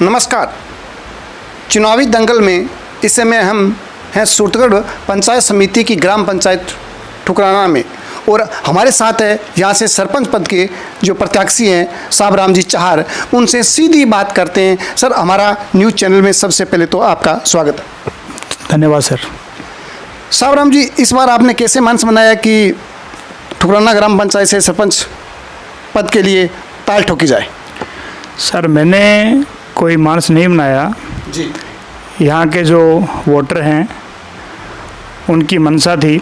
नमस्कार। चुनावी दंगल में इस समय हम हैं सूरतगढ़ पंचायत समिति की ग्राम पंचायत ठुकराना में, और हमारे साथ है यहाँ से सरपंच पद के जो प्रत्याशी हैं साहब राम जी चाहर। उनसे सीधी बात करते हैं। सर, हमारा न्यूज़ चैनल में सबसे पहले तो आपका स्वागत है। धन्यवाद सर। साहब राम जी, इस बार आपने कैसे मंच बनाया कि ठुकराना ग्राम पंचायत से सरपंच पद के लिए ताल ठोकी जाए? सर, मैंने कोई मानस नहीं बनाया जी। यहाँ के जो वोटर हैं उनकी मंशा थी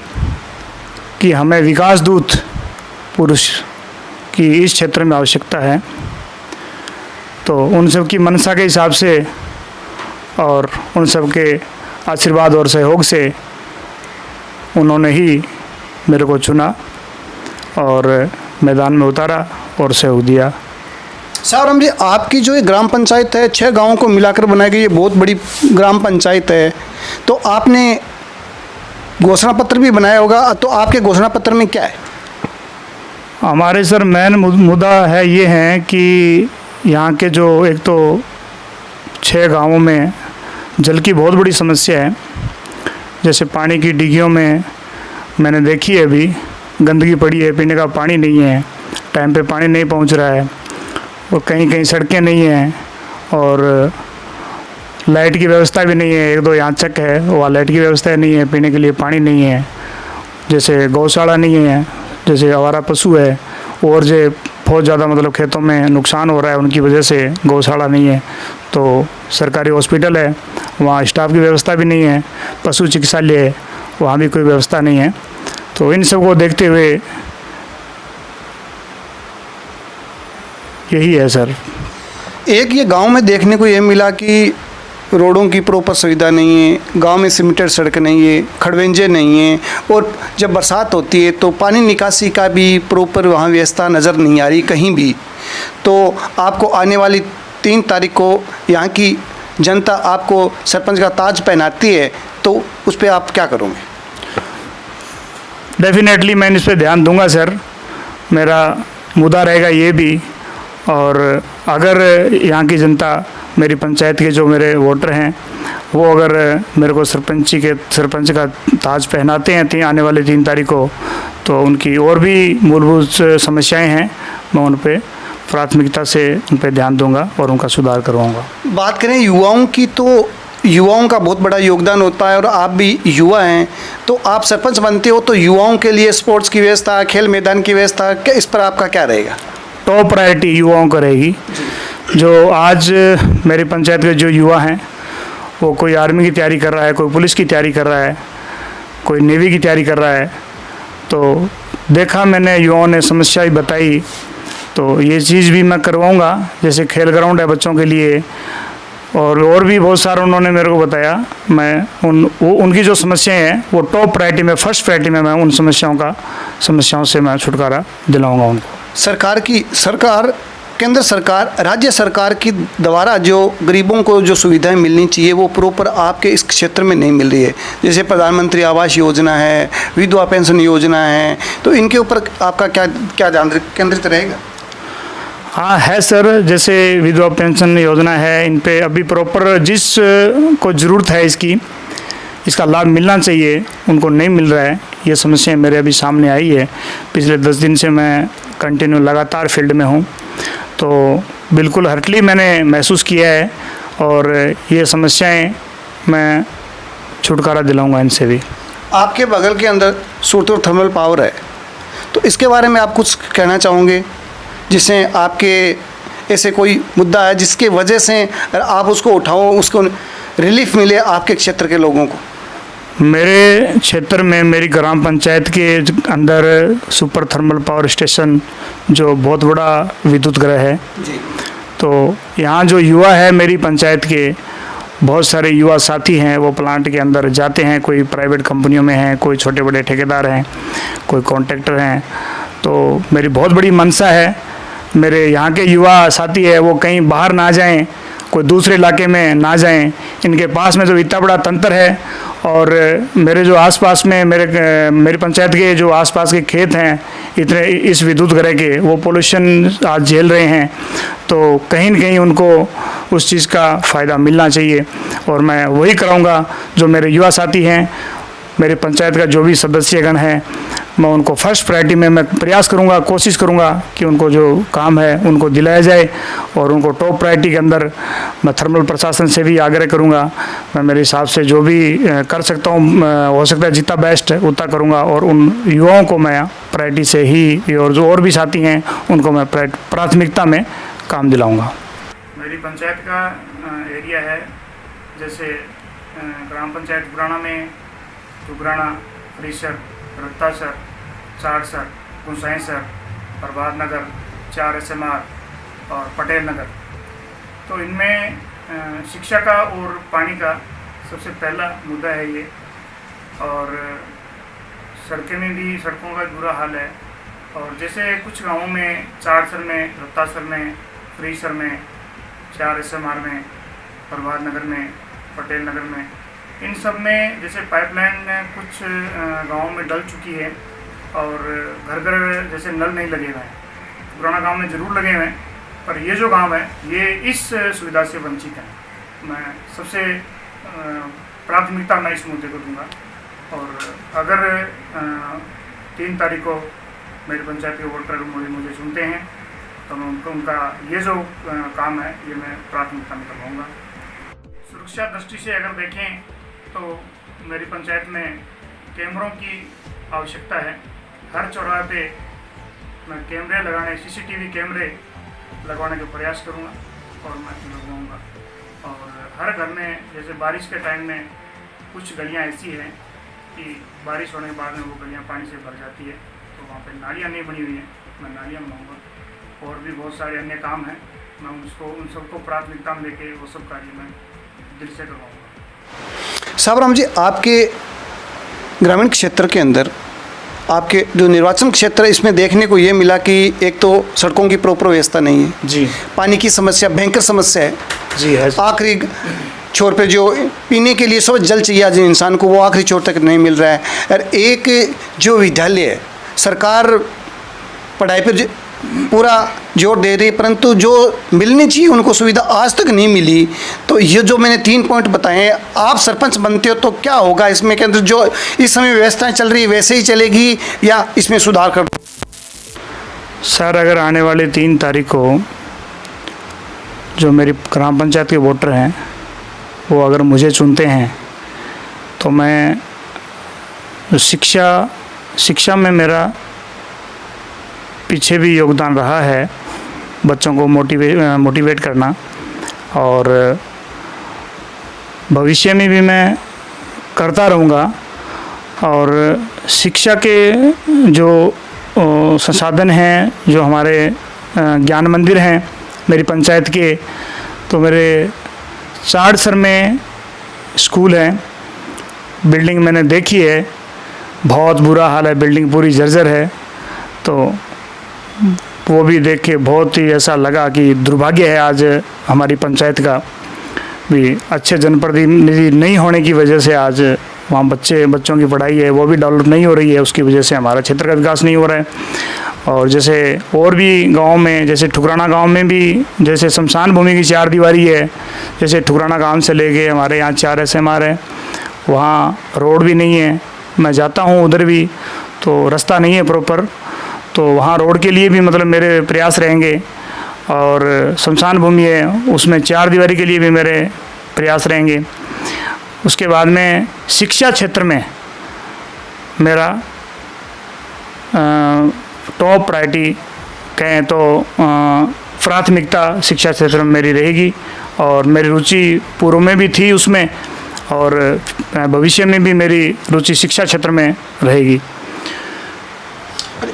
कि हमें विकास दूत पुरुष की इस क्षेत्र में आवश्यकता है, तो उन सब की मंशा के हिसाब से और उन सब के आशीर्वाद और सहयोग से उन्होंने ही मेरे को चुना और मैदान में उतारा और सहयोग दिया। साहब राम जी, आपकी जो ये ग्राम पंचायत है 6 गांवों को मिलाकर बनाई गई, ये बहुत बड़ी ग्राम पंचायत है, तो आपने घोषणा पत्र भी बनाया होगा, तो आपके घोषणा पत्र में क्या है? हमारे सर मेन मुद्दा है ये है कि यहाँ के जो एक तो 6 गांवों में जल की बहुत बड़ी समस्या है। जैसे पानी की डिग्गियों में मैंने देखी है, अभी गंदगी पड़ी है, पीने का पानी नहीं है, टाइम पे पानी नहीं पहुँच रहा है, और कहीं कहीं सड़कें नहीं हैं, और लाइट की व्यवस्था भी नहीं है। 1-2 यहाँ चक है, वहाँ लाइट की व्यवस्था नहीं है, पीने के लिए पानी नहीं है। जैसे गौशाला नहीं है, जैसे आवारा पशु है, और जो बहुत ज़्यादा मतलब खेतों में नुकसान हो रहा है उनकी वजह से गौशाला नहीं है। तो सरकारी हॉस्पिटल है, वहाँ स्टाफ की व्यवस्था भी नहीं है। पशु चिकित्सालय है, वहाँ भी कोई व्यवस्था नहीं है। तो इन सब को देखते हुए यही है सर। एक ये गांव में देखने को ये मिला कि रोडों की प्रॉपर सुविधा नहीं है, गांव में सीमेंटेड सड़क नहीं है, खड़वेंजे नहीं है, और जब बरसात होती है तो पानी निकासी का भी प्रॉपर वहाँ व्यवस्था नज़र नहीं आ रही कहीं भी। तो आपको आने वाली 3 तारीख को यहाँ की जनता आपको सरपंच का ताज पहनाती है, तो उस पर आप क्या करोगे? डेफिनेटली मैं इस पर ध्यान दूंगा सर। मेरा मुद्दा रहेगा ये भी, और अगर यहाँ की जनता, मेरी पंचायत के जो मेरे वोटर हैं, वो अगर मेरे को सरपंच का ताज पहनाते हैं आने वाले 3 तारीख को, तो उनकी और भी मूलभूत समस्याएं हैं, मैं उन पर प्राथमिकता से उन पर ध्यान दूंगा और उनका सुधार करवाऊंगा। बात करें युवाओं की, तो युवाओं का बहुत बड़ा योगदान होता है, और आप भी युवा हैं, तो आप सरपंच बनते हो तो युवाओं के लिए स्पोर्ट्स की व्यवस्था, खेल मैदान की व्यवस्था, इस पर आपका क्या रहेगा? टॉप प्रायोरिटी युवाओं को रहेगी। जो आज मेरी पंचायत के जो युवा हैं, वो कोई आर्मी की तैयारी कर रहा है, कोई पुलिस की तैयारी कर रहा है, कोई नेवी की तैयारी कर रहा है। तो देखा मैंने, युवाओं ने समस्या ही बताई, तो ये चीज़ भी मैं करवाऊंगा। जैसे खेल ग्राउंड है बच्चों के लिए, और भी बहुत सारा उन्होंने मेरे को बताया। मैं उनकी जो समस्याएं हैं वो टॉप प्रायोरिटी में, फर्स्ट प्रायोरिटी में मैं उन समस्याओं से मैं छुटकारा दिलाऊंगा उनको। सरकार, केंद्र सरकार, राज्य सरकार की द्वारा जो गरीबों को जो सुविधाएं मिलनी चाहिए वो प्रॉपर आपके इस क्षेत्र में नहीं मिल रही है। जैसे प्रधानमंत्री आवास योजना है, विधवा पेंशन योजना है, तो इनके ऊपर आपका क्या ध्यान केंद्रित रहेगा? हाँ है सर, जैसे विधवा पेंशन योजना है, इन पे अभी प्रॉपर जिस को ज़रूरत है इसका लाभ मिलना चाहिए, उनको नहीं मिल रहा है। ये समस्या मेरे अभी सामने आई है। पिछले 10 दिन से मैं कंटिन्यू लगातार फील्ड में हूँ, तो बिल्कुल हर्टली मैंने महसूस किया है, और ये समस्याएं मैं छुटकारा दिलाऊंगा इनसे भी। आपके बगल के अंदर सूरतगढ़ थर्मल पावर है, तो इसके बारे में आप कुछ कहना चाहोगे, जिससे आपके ऐसे कोई मुद्दा है जिसके वजह से आप उसको उठाओ, उसको रिलीफ मिले आपके क्षेत्र के लोगों को? मेरे क्षेत्र में, मेरी ग्राम पंचायत के अंदर सुपर थर्मल पावर स्टेशन जो बहुत बड़ा विद्युत ग्रह है जी। तो यहाँ जो युवा है मेरी पंचायत के, बहुत सारे युवा साथी हैं, वो प्लांट के अंदर जाते हैं। कोई प्राइवेट कंपनियों में हैं, कोई छोटे बड़े ठेकेदार हैं, कोई कॉन्ट्रैक्टर हैं। तो मेरी बहुत बड़ी मंशा है, मेरे यहाँ के युवा साथी है वो कहीं बाहर ना जाएं, कोई दूसरे इलाके में ना जाएं। इनके पास में जो इतना बड़ा तंत्र है, और मेरे जो आसपास में मेरी पंचायत के जो आसपास के खेत हैं, इतने इस विद्युत ग्रह के वो पोल्यूशन आज झेल रहे हैं, तो कहीं न कहीं उनको उस चीज़ का फ़ायदा मिलना चाहिए। और मैं वही कराऊंगा जो मेरे युवा साथी हैं, मेरे पंचायत का जो भी सदस्यगण हैं, मैं उनको फर्स्ट प्रायोरिटी में मैं प्रयास करूंगा, कोशिश करूंगा कि उनको जो काम है उनको दिलाया जाए, और उनको टॉप प्रायोरिटी के अंदर मैं थर्मल प्रशासन से भी आग्रह करूंगा। मैं मेरे हिसाब से जो भी कर सकता हूं, हो सकता है जितना बेस्ट है उतना करूंगा, और उन युवाओं को मैं प्रायोरिटी से ही, और जो और भी साथी हैं उनको मैं प्राथमिकता में काम दिलाऊँगा। मेरी पंचायत का एरिया है, जैसे ग्राम पंचायत पुराना में टुकराना, हरीसर, रत्तासर, चारसर, गुंसाईसर, प्रभात नगर, 4 SMR और पटेल नगर। तो इनमें शिक्षा का और पानी का सबसे पहला मुद्दा है ये, और सड़कें में भी सड़कों का बुरा हाल है। और जैसे कुछ गांवों में, चारसर में, रत्तासर में, हरीसर में, 4 SMR में, प्रभात नगर में, पटेल नगर में, इन सब में जैसे पाइपलाइन कुछ गांवों में डल चुकी है, और घर घर जैसे नल नहीं लगे हुए हैं। पुराना गांव में ज़रूर लगे हुए हैं, पर ये जो गांव है ये इस सुविधा से वंचित है। मैं सबसे प्राथमिकता मैं इस मुद्दे को दूंगा, और अगर 3 तारीख को मेरी पंचायत के वोटर मुझे चुनते हैं तो मैं उनका ये जो काम है ये मैं प्राथमिकता में करवाऊँगा। सुरक्षा दृष्टि से अगर देखें तो मेरी पंचायत में कैमरों की आवश्यकता है। हर चौराहे पे मैं कैमरे लगाने, CCTV कैमरे लगवाने का प्रयास करूँगा, और मैं लगवाऊँगा। और हर घर में जैसे बारिश के टाइम में कुछ गलियाँ ऐसी हैं कि बारिश होने के बाद में वो गलियाँ पानी से भर जाती है, तो वहाँ पे नालियाँ नहीं बनी हुई हैं, मैं नालियाँ बनाऊँगा। और भी बहुत सारे अन्य काम हैं, मैं उन सबको प्राथमिकता में लेके वो सब कार्य मैं दिल से करवाऊँगा। साबराम जी, आपके ग्रामीण क्षेत्र के अंदर आपके जो निर्वाचन क्षेत्र है इसमें देखने को ये मिला कि एक तो सड़कों की प्रॉपर व्यवस्था नहीं है जी, पानी की समस्या भयंकर समस्या है जी है। आखिरी छोर पे जो पीने के लिए सब जल चाहिए आज इंसान को, वो आखिरी छोर तक नहीं मिल रहा है। और एक जो विद्यालय है, सरकार पढ़ाई पर पूरा जोर दे रही है, परंतु जो मिलनी चाहिए उनको सुविधा आज तक नहीं मिली। तो ये जो मैंने 3 पॉइंट बताए, आप सरपंच बनते हो तो क्या होगा इसमें के अंदर, जो इस समय व्यवस्थाएं चल रही है वैसे ही चलेगी या इसमें सुधार कर? सर, अगर आने वाले 3 तारीख को जो मेरी ग्राम पंचायत के वोटर हैं वो अगर मुझे चुनते हैं तो मैं शिक्षा में मेरा पीछे भी योगदान रहा है, बच्चों को मोटिवेट करना, और भविष्य में भी मैं करता रहूँगा। और शिक्षा के जो संसाधन हैं, जो हमारे ज्ञान मंदिर हैं मेरी पंचायत के, तो मेरे चारसर में स्कूल है, बिल्डिंग मैंने देखी है, बहुत बुरा हाल है, बिल्डिंग पूरी जर्जर है। तो वो भी देख के बहुत ही ऐसा लगा कि दुर्भाग्य है आज हमारी पंचायत का भी अच्छे जनप्रतिनिधि नहीं होने की वजह से आज वहाँ बच्चों की पढ़ाई है वो भी डेवलप नहीं हो रही है, उसकी वजह से हमारा क्षेत्र का विकास नहीं हो रहा है। और जैसे और भी गांव में, जैसे ठुकराना गांव में भी जैसे शमशान भूमि की 4 दीवारी है, जैसे ठुकराना गांव से लेके हमारे यहाँ 4 SMR है, वहाँ रोड भी नहीं है। मैं जाता हूँ उधर भी तो रास्ता नहीं है प्रॉपर, तो वहाँ रोड के लिए भी मतलब मेरे प्रयास रहेंगे। और शमशान भूमि है, उसमें 4 दीवारी के लिए भी मेरे प्रयास रहेंगे। उसके बाद में शिक्षा क्षेत्र में मेरा टॉप प्रायोरिटी कहें तो प्राथमिकता शिक्षा क्षेत्र में मेरी रहेगी, और मेरी रुचि पूर्व में भी थी उसमें, और भविष्य में भी मेरी रुचि शिक्षा क्षेत्र में रहेगी।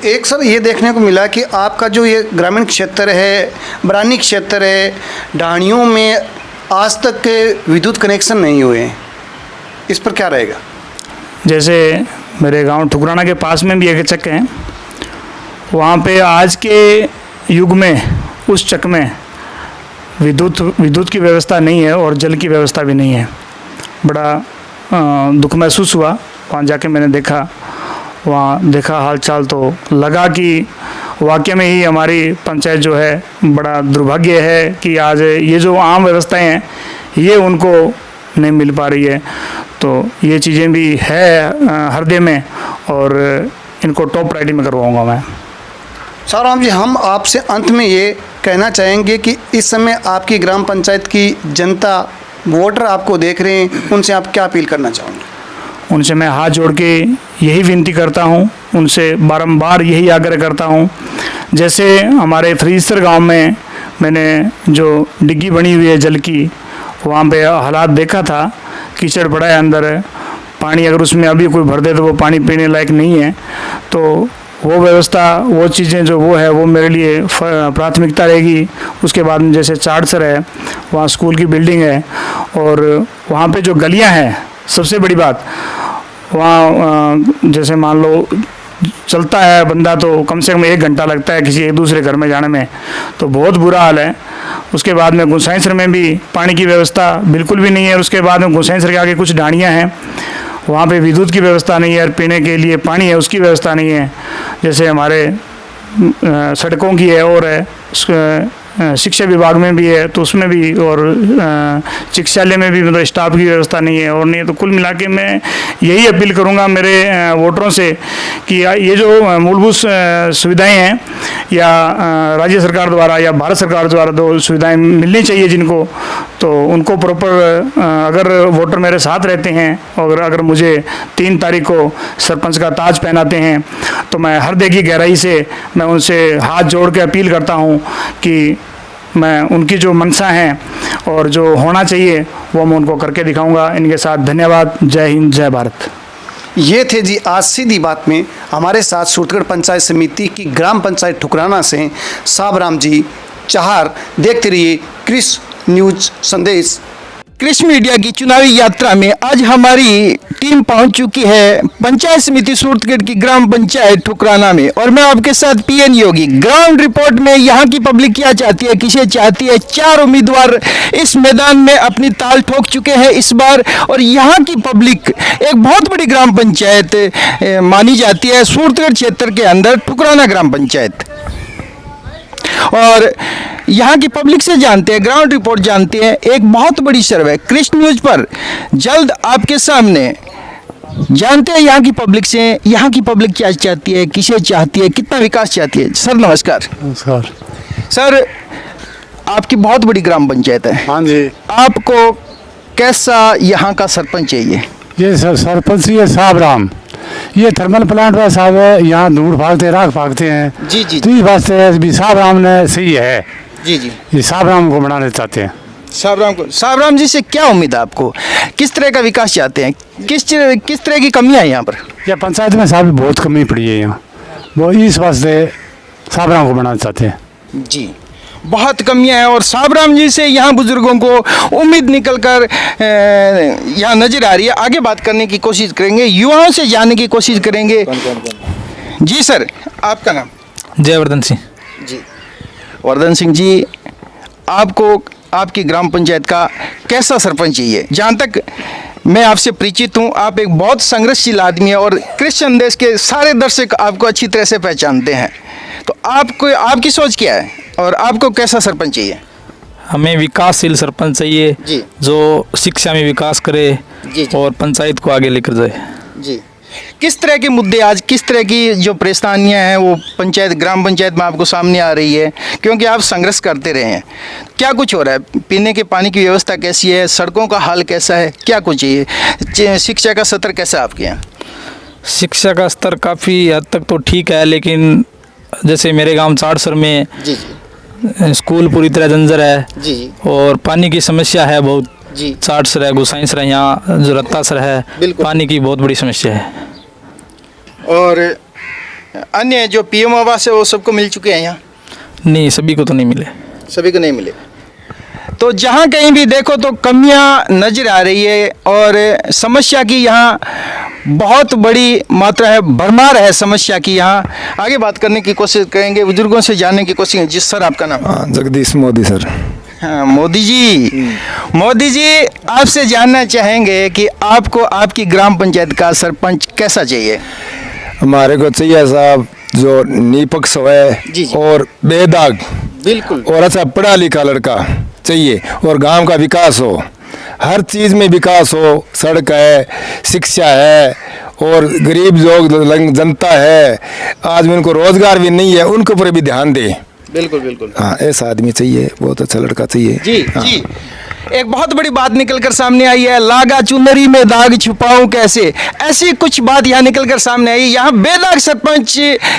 एक सर ये देखने को मिला कि आपका जो ये ग्रामीण क्षेत्र है, बरानी क्षेत्र है, ढाणियों में आज तक के विद्युत कनेक्शन नहीं हुए हैं, इस पर क्या रहेगा? जैसे मेरे गांव ठुकराना के पास में भी एक चक है, वहाँ पे आज के युग में उस चक में विद्युत की व्यवस्था नहीं है और जल की व्यवस्था भी नहीं है। बड़ा दुख महसूस हुआ, वहाँ जाके मैंने देखा वहाँ देखा हालचाल तो लगा कि वाकई में ही हमारी पंचायत जो है बड़ा दुर्भाग्य है कि आज ये जो आम व्यवस्थाएं हैं ये उनको नहीं मिल पा रही है। तो ये चीज़ें भी है हृदय में और इनको टॉप प्रायोरिटी में करवाऊंगा मैं। सावराम जी, हम आपसे अंत में ये कहना चाहेंगे कि इस समय आपकी ग्राम पंचायत की जनता, वोटर आपको देख रहे हैं, उनसे आप क्या अपील करना चाहोगे? उनसे मैं हाथ जोड़ के यही विनती करता हूँ, उनसे बारंबार यही आग्रह करता हूँ, जैसे हमारे फ्रीसर गांव में मैंने जो डिग्गी बनी हुई है जल की, वहाँ पे हालात देखा था, कीचड़ पड़ा है अंदर, पानी अगर उसमें अभी कोई भर दे तो वो पानी पीने लायक नहीं है। तो वो व्यवस्था, वो चीज़ें जो वो है वो मेरे लिए प्राथमिकता रहेगी। उसके बाद में जैसे चाड़सर है, वहाँ स्कूल की बिल्डिंग है और वहाँ पे जो गलियाँ हैं, सबसे बड़ी बात वहाँ जैसे मान लो चलता है बंदा तो कम से कम 1 घंटा लगता है किसी एक दूसरे घर में जाने में, तो बहुत बुरा हाल है। उसके बाद में गोसाइंसर में भी पानी की व्यवस्था बिल्कुल भी नहीं है। उसके बाद में गोसाइंसर के आगे कुछ ढाणियाँ हैं, वहाँ पे विद्युत की व्यवस्था नहीं है और पीने के लिए पानी है उसकी व्यवस्था नहीं है। जैसे हमारे सड़कों की है और है, शिक्षा विभाग में भी है तो उसमें भी, और चिकित्सालय में भी मतलब स्टाफ की व्यवस्था नहीं है और नहीं है। तो कुल मिला के मैं यही अपील करूंगा मेरे वोटरों से कि ये जो मूलभूत सुविधाएं हैं या राज्य सरकार द्वारा या भारत सरकार द्वारा जो सुविधाएं मिलनी चाहिए जिनको, तो उनको प्रॉपर अगर वोटर मेरे साथ रहते हैं और अगर मुझे 3 तारीख को सरपंच का ताज पहनाते हैं तो मैं हृदय की गहराई से मैं उनसे हाथ जोड़ के अपील करता हूँ कि मैं उनकी जो मंशा हैं और जो होना चाहिए वो मैं उनको करके दिखाऊंगा। इनके साथ धन्यवाद। जय हिंद, जय भारत। ये थे जी आज सीधी बात में हमारे साथ सूरतगढ़ पंचायत समिति की ग्राम पंचायत ठुकराना से सावराम जी चाहार। देखते रहिए क्रिस न्यूज संदेश। कृषि मीडिया की चुनावी यात्रा में आज हमारी टीम पहुंच चुकी है पंचायत समिति सूरतगढ़ की ग्राम पंचायत ठुकराना में, और मैं आपके साथ पीएन योगी। ग्राउंड रिपोर्ट में यहाँ की पब्लिक क्या चाहती है, किसे चाहती है। 4 उम्मीदवार इस मैदान में अपनी ताल ठोक चुके हैं इस बार, और यहाँ की पब्लिक एक बहुत बड़ी ग्राम पंचायत मानी जाती है सूरतगढ़ क्षेत्र के अंदर, ठुकराना ग्राम पंचायत। और यहाँ की पब्लिक से जानते हैं, ग्राउंड रिपोर्ट जानते हैं। एक बहुत बड़ी सर्वे कृषि न्यूज पर जल्द आपके सामने जानते हैं यहाँ की पब्लिक से, यहाँ की पब्लिक क्या चाहती है, किसे चाहती है, कितना विकास चाहती है। सर नमस्कार। नमस्कार सर, आपकी बहुत बड़ी ग्राम पंचायत है। हाँ जी। आपको कैसा यहाँ का सरपंच चाहिए? ये सरपंच ये सावराम, ये थर्मल प्लांट वाला साहब है, यहाँ धूड़ भागते राख भागते हैं। जी जी तो इस वास्ते भी सावराम ने सही है। जी जी। ये सावराम को बनाना चाहते हैं। सावराम जी से क्या उम्मीद है आपको? किस तरह का विकास चाहते हैं? किस तरह की कमियां हैं यहाँ पर? या पंचायत में साहब बहुत कमी पड़ी है यहाँ, वो इस वास्ते सावराम को बनाना चाहते हैं। जी, बहुत कमियां हैं और सावराम जी से यहाँ बुजुर्गों को उम्मीद निकल कर यहाँ नजर आ रही है। आगे बात करने की कोशिश करेंगे, युवाओं से जानने की कोशिश करेंगे। जी सर, आपका नाम? जयवर्धन सिंह। जी, वर्धन सिंह जी, आपको आपकी ग्राम पंचायत का कैसा सरपंच चाहिए? जहाँ तक मैं आपसे परिचित हूँ, आप एक बहुत संघर्षशील आदमी है और कृषि संदेश के सारे दर्शक आपको अच्छी तरह से पहचानते हैं। तो आपको, आपकी सोच क्या है और आपको कैसा सरपंच चाहिए? हमें विकासशील सरपंच चाहिए जी। जो शिक्षा में विकास करे जी जी। और पंचायत को आगे लेकर जाए। जी, किस तरह के मुद्दे, आज किस तरह की जो परेशानियां हैं वो पंचायत, ग्राम पंचायत में आपको सामने आ रही है? क्योंकि आप संघर्ष करते रहे हैं, क्या कुछ हो रहा है? पीने के पानी की व्यवस्था कैसी है? सड़कों का हाल कैसा है? क्या कुछ चाहिए? शिक्षा का स्तर कैसा है आपके यहाँ? शिक्षा का स्तर काफ़ी हद तक तो ठीक है, लेकिन जैसे मेरे गांव चाड़सर में जी जी स्कूल पूरी तरह जंजर है जी जी और पानी की समस्या है बहुत। जी। चाड़सर है, गोसाइंसर है, यहाँ जो रत्तासर है, बिल्कुल। पानी की बहुत बड़ी समस्या है। और अन्य जो पीएम आवास है वो सबको मिल चुके हैं यहाँ? नहीं, सभी को तो नहीं मिले। सभी को नहीं मिले। तो जहाँ कहीं भी देखो तो कमियाँ नजर आ रही है और समस्या की यहाँ बहुत बड़ी मात्रा है, भरमार है समस्या की। यहाँ आगे बात करने की कोशिश करेंगे, बुजुर्गों से जानने की कोशिश। जिस सर, आपका नाम? जगदीश मोदी सर। हाँ, मोदी जी। मोदी जी, आपसे जानना चाहेंगे कि आपको आपकी ग्राम पंचायत का सरपंच कैसा चाहिए? हमारे को चाहिए साहब जो निपक्ष जी, है जी। और बेदाग बिल्कुल और अच्छा पढ़ा लिखा लड़का चाहिए और गांव का विकास हो, हर चीज़ में विकास हो, सड़क है, शिक्षा है और गरीब लोग जनता है, आज में उनको रोजगार भी नहीं है, उनके ऊपर भी ध्यान दे। बिल्कुल बिल्कुल हाँ, ऐसा आदमी चाहिए, बहुत अच्छा लड़का चाहिए। जी हाँ। जी। एक बहुत बड़ी बात निकल कर सामने आई है, लागा चुनरी में दाग छुपाऊं कैसे, ऐसी कुछ बात यहाँ निकल कर सामने आई। यहाँ बेदाग सरपंच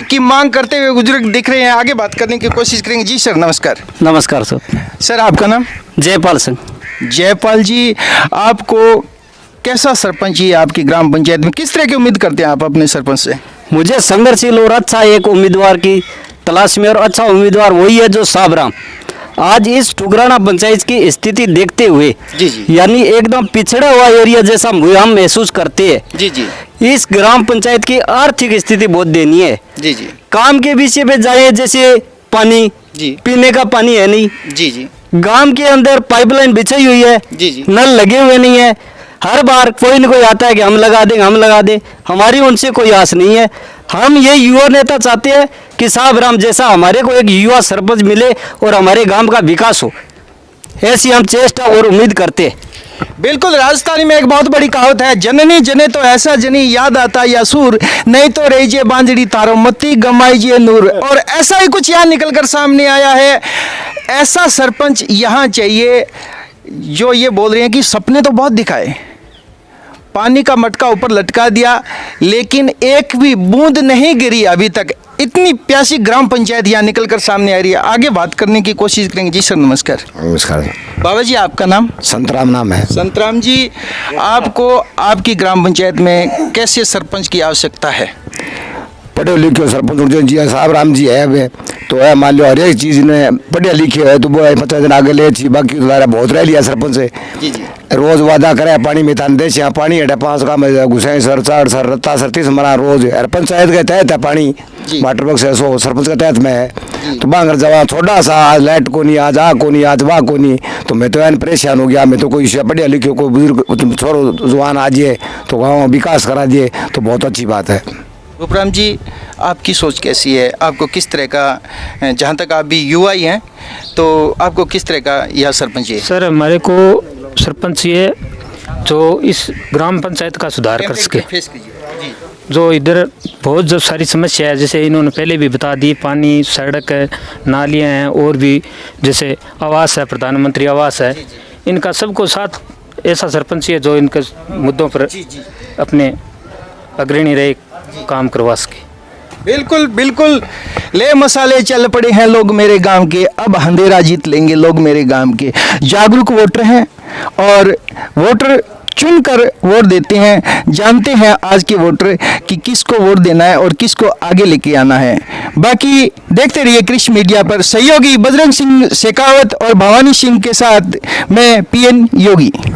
की मांग करते हुए बुजुर्ग दिख रहे हैं, आगे बात करने की कोशिश करेंगे। जी सर नमस्कार। नमस्कार सर। सर आपका नाम? जयपाल सिंह। जयपाल जी, आपको कैसा सरपंच चाहिए आपकी ग्राम पंचायत में, किस तरह की उम्मीद करते हैं आप अपने सरपंच से? मुझे संघर्षशील और अच्छा एक उम्मीदवार की तलाश में, और अच्छा उम्मीदवार वही है जो साबराम। आज इस ठुकराना पंचायत की स्थिति देखते हुए जी जी यानी एकदम पिछड़ा हुआ एरिया जैसा हम महसूस करते हैं। जी जी इस ग्राम पंचायत की आर्थिक स्थिति बहुत दयनीय है। जी जी काम के विषय पे जाए, जैसे पानी, जी पीने का पानी है नहीं, जी जी गांव के अंदर पाइपलाइन बिछाई हुई है, जी जी नल लगे हुए नहीं है। हर बार कोई न कोई आता है कि हम लगा दें, हम लगा दें, हमारी उनसे कोई आस नहीं है। हम ये युवा नेता चाहते हैं कि साबराम जैसा हमारे को एक युवा सरपंच मिले और हमारे गांव का विकास हो, ऐसी हम चेष्टा और उम्मीद करते हैं। बिल्कुल, राजस्थानी में एक बहुत बड़ी कहावत है, जननी जने तो ऐसा जनी याद आता या सूर, नहीं तो रहीजे बांजड़ी तारो मती गमाईजे नूर। और ऐसा ही कुछ यहाँ निकल कर सामने आया है। ऐसा सरपंच यहाँ चाहिए जो ये बोल रहे हैं कि सपने तो बहुत दिखाए, पानी का मटका ऊपर लटका दिया, लेकिन एक भी बूंद नहीं गिरी अभी तक। इतनी प्यासी ग्राम पंचायत यहाँ निकल कर सामने आ रही है। आगे बात करने की कोशिश करेंगे। जी सर नमस्कार। नमस्कार। बाबा जी आपका नाम? संतराम नाम है। संतराम जी, आपको आपकी ग्राम पंचायत में कैसे सरपंच की आवश्यकता है? पढ़े लिखे सरपंच जी साहब राम जी है वे तो है, मान लो हर एक चीज़ ने पढ़े लिखे है तो वो 50 दिन आगे ले छी, बाकी तो बहुत रह लिया सरपंच से। जी जी रोज वादा करे पानी में तान दे यहाँ पानी हटे 5 का में घुसाई सर 4 सर रत्ता सर 30 मरा रोज हर पंचायत के तहत है पानी, वाटर वर्क से 100 सरपंच के तहत में है। तो बांगर जवा थोड़ा सा आज लाइट को नहीं, आज आ को नहीं, आज वाह को नहीं, तो मैं तो यान परेशान हो गया। मैं तो कोई पढ़े लिखे कोई बुजुर्ग छोरो जवान आ जाए तो गाँव विकास करा दिए तो बहुत अच्छी बात है। रूपराम जी, आपकी सोच कैसी है? आपको किस तरह का, जहाँ तक आप भी युवा ही हैं, तो आपको किस तरह का यह सरपंच चाहिए? सर हमारे को सरपंच ये जो इस ग्राम पंचायत का सुधार कर सके, जो इधर बहुत जो सारी समस्या है, जैसे इन्होंने पहले भी बता दी, पानी, सड़क है, नालियाँ हैं, और भी जैसे आवास है, प्रधानमंत्री आवास है, इनका सबको साथ ऐसा सरपंच है जो इनके मुद्दों पर अपने अग्रणी रहे, काम करवा सके। बिल्कुल बिल्कुल, ले मसाले चल पड़े हैं लोग मेरे गांव के, अब अंधेरा जीत लेंगे लोग मेरे गांव के। जागरूक वोटर हैं और वोटर चुनकर वोट देते हैं, जानते हैं आज के वोटर कि किसको वोट देना है और किसको आगे लेके आना है। बाकी देखते रहिए कृषि मीडिया पर। सहयोगी बजरंग सिंह शेखावत और भवानी सिंह के साथ मैं PN योगी।